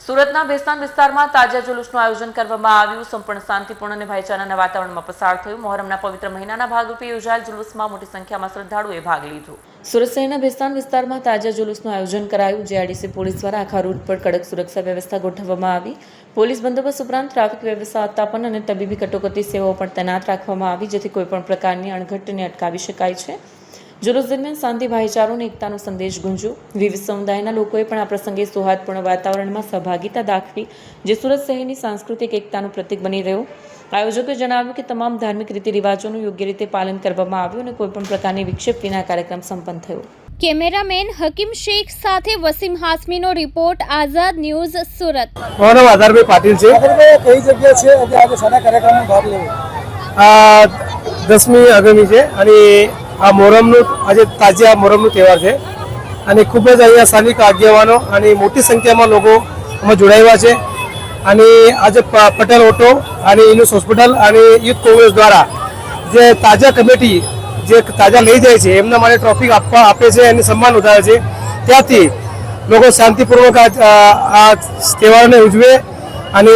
સુરતના ભેસ્તાન વિસ્તારમાં તાજા જુલુસનું આયોજન કરવામાં આવ્યું. સંપૂર્ણ શાંતિપૂર્ણ અને ભાઈચારાના વાતાવરણમાં પસાર થયું. મોહરમના પવિત્ર મહિનાના ભાગરૂપે યોજાયેલ જુલુસમાં મોટી સંખ્યામાં શ્રદ્ધાળુઓએ ભાગ લીધો. સુરત શહેરના ભેસ્તાન વિસ્તારમાં તાજા જુલુસનું આયોજન કરાયું. જીઆરડીસી પોલીસ દ્વારા આખા રૂટ પર કડક સુરક્ષા વ્યવસ્થા ગોઠવવામાં આવી. પોલીસ બંદોબસ્ત ઉપરાંત ટ્રાફિક વ્યવસ્થાપન અને તબીબી કટોકટી સેવાઓ પણ તૈનાત રાખવામાં આવી, જેથી કોઈપણ પ્રકારની અણઘટને અટકાવી શકાય છે. જુલુસ દરમિયાન શાંતિ, ભાઈચારો અને એકતાનો સંદેશ ગુંજ્યો. વિવિધ સમુદાયના લોકોએ પણ આ પ્રસંગે સૌહાર્દપૂર્ણ વાતાવરણમાં સહભાગિતા દાખવી, જે સુરત શહેરની સાંસ્કૃતિક એકતાનું પ્રતીક બની રહ્યું. આયોજકોએ જણાવ્યું કે તમામ ધાર્મિક રીતિ રિવાજોનું યોગ્ય રીતે પાલન કરવામાં આવ્યું અને કોઈપણ પ્રકારની વિક્ષેપ વિના કાર્યક્રમ સંપન્ન થયો. કેમેરામેન હકીમ શેખ સાથે વસીમ હાસમીનો રિપોર્ટ, આઝાદ ન્યૂઝ, સુરત. મારું નામ આધારભાઈ પાટીલ છે. કઈ જગ્યા છે આજે સારા કાર્યક્રમમાં ભાગ લેવો? આ 10મી આગામી છે અને આ મોહરમનું આજે તાજિયા મોહરમનો તહેવાર છે અને ખૂબ જ અહીંયા સ્થાનિક આગેવાનો અને મોટી સંખ્યામાં લોકો આમાં જોડાયા છે. અને આજે પટેલ ઓટો અને ઇનુસ હોસ્પિટલ અને યુથ કોંગ્રેસ દ્વારા જે તાજા કમિટી જે તાજા લઈ જાય છે એમના માટે ટ્રોફી આપે છે અને સન્માન વધારે છે. ત્યાંથી લોકો શાંતિપૂર્વક આ તહેવારને ઉજવે અને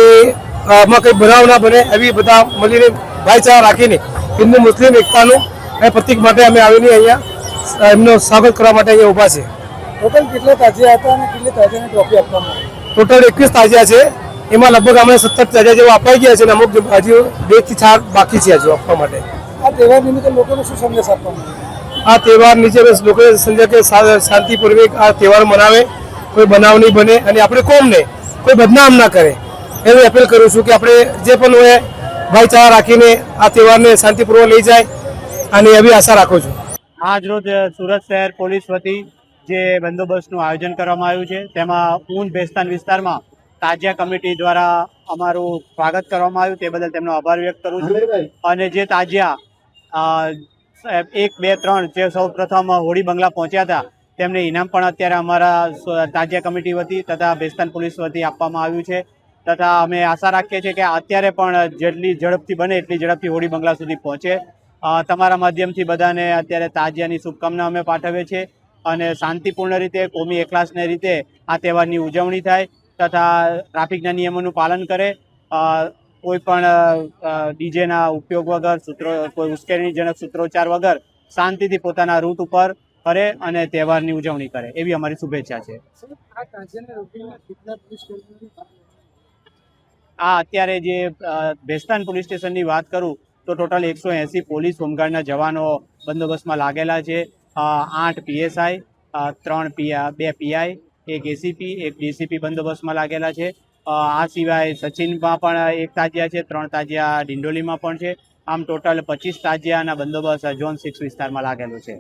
આમાં કંઈ બનાવ ના બને એવી બધા મળીને ભાઈચારા રાખીને હિન્દુ મુસ્લિમ એકતાનું પ્રતિક માટે અમે આવીને અહીંયા એમનું સ્વાગત કરવા માટે અહીંયા ઊભા છે. ટોટલ કેટલા તાજિયા હતા અને કેટલી તાજિયાની ટ્રોફી આપવામાં આવી? ટોટલ 21 તાજિયા છે. એમાં લગભગ અમે 17 તાજિયા જેવા અપાઈ ગયા છે અને અમુક હજુ 2 થી 4 બાકી છે હજુ આપવા માટે. આ તહેવાર નિમિત્તે લોકોને શું સંદેશ આપવામાં આવે? આ તહેવાર નીચે લોકોએ સમજે કે શાંતિપૂર્વક આ તહેવાર મનાવે, કોઈ બનાવ નહીં બને અને આપણે કોમને કોઈ બદનામ ના કરે એવી અપીલ કરું છું કે આપણે જે પણ હોય ભાઈચારા રાખીને આ તહેવારને શાંતિપૂર્વક લઈ જાય અને એવી આશા રાખું છું. આજ રોજ સુરત શહેર પોલીસ વતી જે બંદોબસ્તનું આયોજન કરવામાં આવ્યું છે તેમાં ઊન ભેસ્તાન વિસ્તારમાં તાજિયા કમિટી દ્વારા અમારું સ્વાગત કરવામાં આવ્યું, તે બદલ તેમનો આભાર વ્યક્ત કરું છું. અને જે તાજિયા 1, 2, 3 જે સૌ પ્રથમ હોળી બંગલા પહોંચ્યા હતા તેમને ઇનામ પણ અત્યારે અમારા તાજિયા કમિટી વતી તથા ભેસ્તાન પોલીસ વતી આપવામાં આવ્યું છે. તથા અમે આશા રાખીએ છીએ કે અત્યારે પણ જેટલી ઝડપથી બને એટલી ઝડપથી હોળી બંગલા સુધી પહોંચે. તમારા માધ્યમથી બધાને અત્યારે તાજિયાની શુભકામના અમે પાઠવીએ છીએ અને શાંતિપૂર્ણ રીતે, કોમી એકલાસને રીતે આ તહેવારની ઉજવણી થાય તથા ટ્રાફિકના નિયમોનું પાલન કરે. કોઈ પણ ડીજેના ઉપયોગ વગર, કોઈ ઉશ્કેરણીજનક સૂત્રોચ્ચાર વગર શાંતિથી પોતાના રૂટ ઉપર કરે અને તહેવારની ઉજવણી કરે એવી અમારી શુભેચ્છા છે. આ અત્યારે જે ભેસ્તાન પોલીસ સ્ટેશનની વાત કરું તો ટોટલ 180 પોલીસ હોમગાર્ડના જવાનો બંદોબસ્તમાં લાગેલા છે. 8 PSI, 2 PI, 1 ACP, 1 DCP બંદોબસ્તમાં લાગેલા છે. આ સિવાય સચિનમાં પણ 1 તાજિયા છે, 3 તાજિયા ડિંડોલીમાં પણ છે. આમ ટોટલ 25 તાજિયાના બંદોબસ્ત ઝોન 6 વિસ્તારમાં લાગેલો છે.